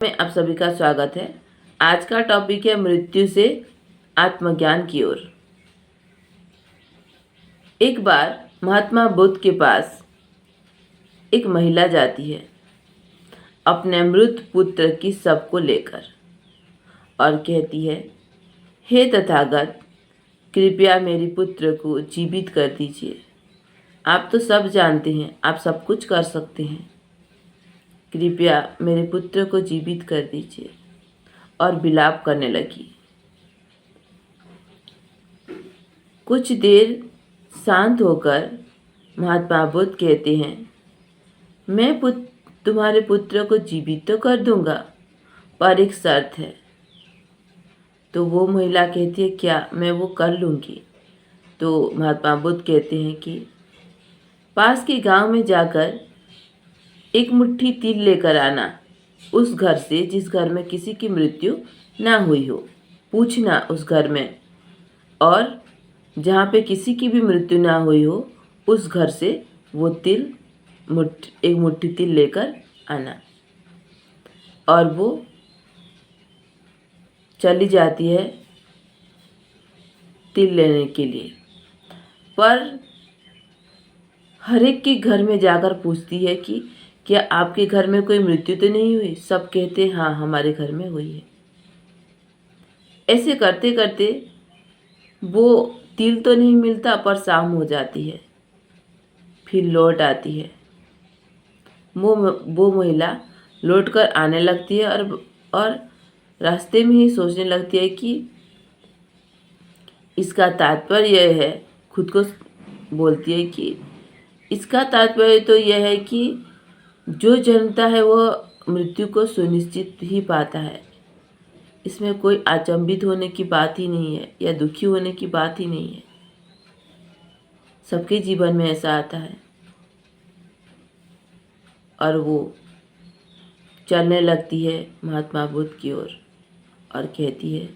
में आप सभी का स्वागत है। आज का टॉपिक है मृत्यु से आत्मज्ञान की ओर। एक बार महात्मा बुद्ध के पास एक महिला जाती है अपने मृत पुत्र की शव को लेकर और कहती है, हे तथागत, कृपया मेरे पुत्र को जीवित कर दीजिए। आप तो सब जानते हैं, आप सब कुछ कर सकते हैं। कृपया मेरे पुत्र को जीवित कर दीजिए। और विलाप करने लगी। कुछ देर शांत होकर महात्मा बुद्ध कहते हैं, मैं तुम्हारे पुत्र को जीवित तो कर दूंगा, पर एक शर्त है। तो वो महिला कहती है, क्या? मैं वो कर लूँगी। तो महात्मा बुद्ध कहते हैं कि पास के गांव में जाकर एक मुट्ठी तिल लेकर आना, उस घर से जिस घर में किसी की मृत्यु ना हुई हो। पूछना उस घर में, और जहाँ पे किसी की भी मृत्यु ना हुई हो उस घर से वो तिल एक मुट्ठी तिल लेकर आना। और वो चली जाती है तिल लेने के लिए, पर हर एक के घर में जाकर पूछती है कि क्या आपके घर में कोई मृत्यु तो नहीं हुई? सब कहते हैं, हाँ, हमारे घर में हुई है। ऐसे करते करते वो तिल तो नहीं मिलता, पर शाम हो जाती है। फिर लौट आती है। वो महिला लौटकर आने लगती है और रास्ते में ही सोचने लगती है कि इसका तात्पर्य यह है, खुद को बोलती है कि इसका तात्पर्य तो यह है कि जो जन्मता है वह मृत्यु को सुनिश्चित ही पाता है। इसमें कोई अचंभित होने की बात ही नहीं है या दुखी होने की बात ही नहीं है। सबके जीवन में ऐसा आता है। और वो चलने लगती है महात्मा बुद्ध की ओर और कहती है,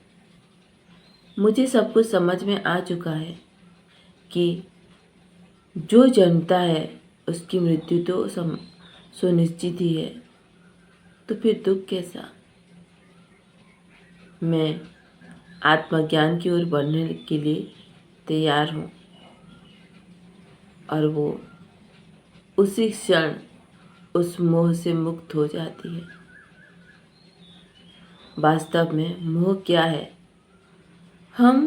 मुझे सब कुछ समझ में आ चुका है कि जो जन्मता है उसकी मृत्यु तो सुनिश्चित ही है, तो फिर दुख कैसा। मैं आत्मज्ञान की ओर बढ़ने के लिए तैयार हूँ। और वो उसी क्षण उस मोह से मुक्त हो जाती है। वास्तव में मोह क्या है? हम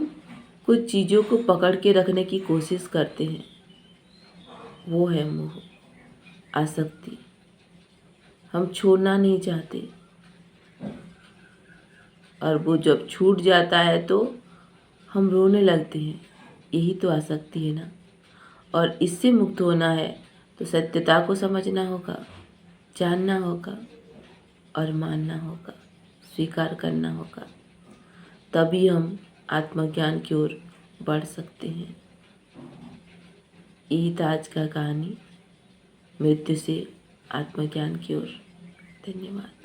कुछ चीज़ों को पकड़ के रखने की कोशिश करते हैं, वो है मोह, आसक्ति। हम छोड़ना नहीं चाहते, और वो जब छूट जाता है तो हम रोने लगते हैं। यही तो आसक्ति है ना। और इससे मुक्त होना है तो सत्यता को समझना होगा, जानना होगा और मानना होगा, स्वीकार करना होगा। तभी हम आत्मज्ञान की ओर बढ़ सकते हैं। यही था आज का कहानी, मृत्यु से आत्मज्ञान की ओर। धन्यवाद।